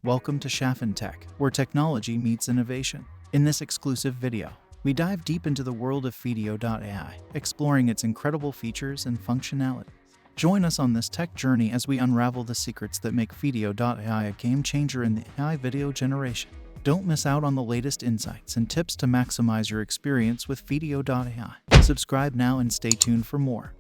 Welcome to Shafin Tech, where technology meets innovation. In this exclusive video, we dive deep into the world of Feedeo AI, exploring its incredible features and functionality. Join us on this tech journey as we unravel the secrets that make Feedeo AI a game changer in the AI video generation. Don't miss out on the latest insights and tips to maximize your experience with Feedeo AI. Subscribe now and stay tuned for more.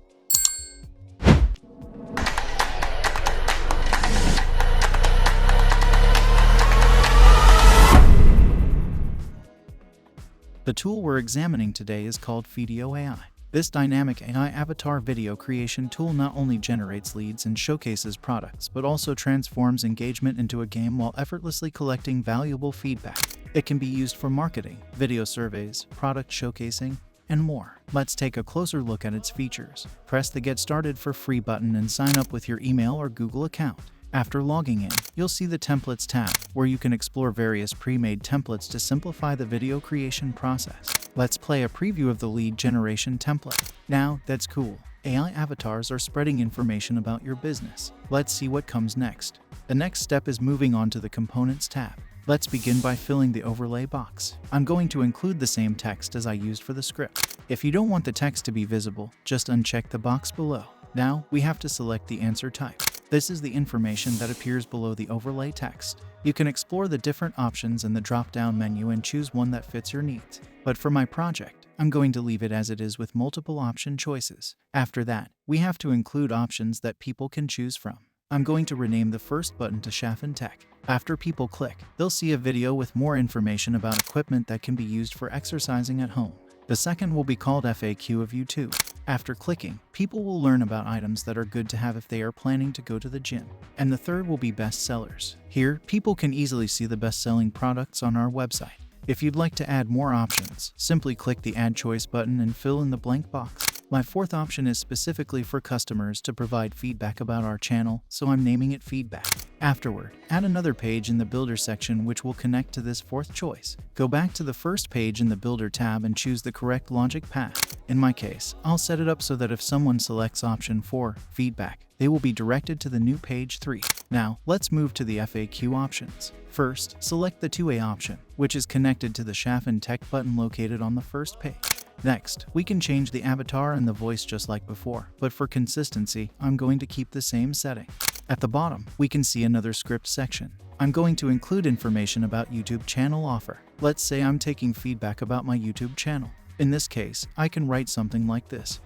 The tool we're examining today is called Feedeo AI. This dynamic AI avatar video creation tool not only generates leads and showcases products, but also transforms engagement into a game while effortlessly collecting valuable feedback. It can be used for marketing, video surveys, product showcasing, and more. Let's take a closer look at its features. Press the Get Started for Free button and sign up with your email or Google account. After logging in, you'll see the Templates tab, where you can explore various pre-made templates to simplify the video creation process. Let's play a preview of the lead generation template. Now, that's cool. AI avatars are spreading information about your business. Let's see what comes next. The next step is moving on to the Components tab. Let's begin by filling the overlay box. I'm going to include the same text as I used for the script. If you don't want the text to be visible, just uncheck the box below. Now, we have to select the answer type. This is the information that appears below the overlay text. You can explore the different options in the drop-down menu and choose one that fits your needs. But for my project, I'm going to leave it as it is with multiple option choices. After that, we have to include options that people can choose from. I'm going to rename the first button to Shafin Tech. After people click, they'll see a video with more information about equipment that can be used for exercising at home. The second will be called FAQ of YouTube. After clicking, people will learn about items that are good to have if they are planning to go to the gym. And the third will be best sellers. Here, people can easily see the best-selling products on our website. If you'd like to add more options, simply click the Add Choice button and fill in the blank box. My fourth option is specifically for customers to provide feedback about our channel, so I'm naming it Feedback. Afterward, add another page in the Builder section which will connect to this fourth choice. Go back to the first page in the Builder tab and choose the correct logic path. In my case, I'll set it up so that if someone selects option 4, Feedback, they will be directed to the new page 3. Now, let's move to the FAQ options. First, select the 2A option, which is connected to the Shafin Tech button located on the first page. Next, we can change the avatar and the voice just like before, but for consistency, I'm going to keep the same setting. At the bottom, we can see another script section. I'm going to include information about YouTube channel offer. Let's say I'm taking feedback about my YouTube channel. In this case, I can write something like this.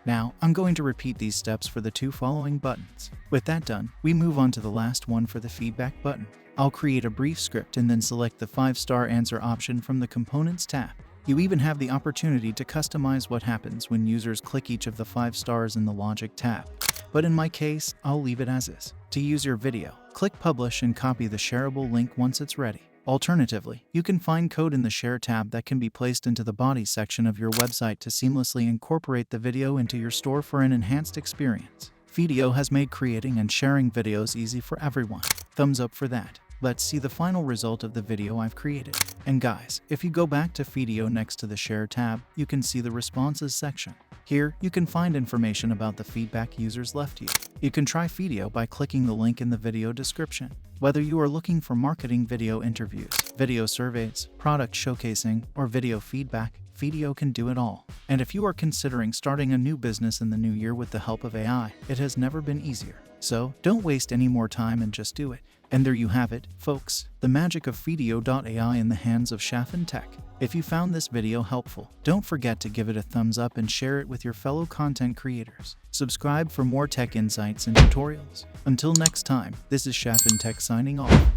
Now, I'm going to repeat these steps for the two following buttons. With that done, we move on to the last one for the feedback button. I'll create a brief script and then select the 5-star answer option from the Components tab. You even have the opportunity to customize what happens when users click each of the 5 stars in the Logic tab. But in my case, I'll leave it as is. To use your video, click Publish and copy the shareable link once it's ready. Alternatively, you can find code in the Share tab that can be placed into the body section of your website to seamlessly incorporate the video into your store for an enhanced experience. Feedeo has made creating and sharing videos easy for everyone. Thumbs up for that. Let's see the final result of the video I've created. And guys, if you go back to Feedeo next to the Share tab, you can see the Responses section. Here, you can find information about the feedback users left you. You can try Feedeo by clicking the link in the video description. Whether you are looking for marketing video interviews, video surveys, product showcasing, or video feedback, Feedeo can do it all. And if you are considering starting a new business in the new year with the help of AI, it has never been easier. So, don't waste any more time and just do it. And there you have it, folks, the magic of Feedeo AI in the hands of Shafin Tech. If you found this video helpful, don't forget to give it a thumbs up and share it with your fellow content creators. Subscribe for more tech insights and tutorials. Until next time, this is Shafin Tech signing off.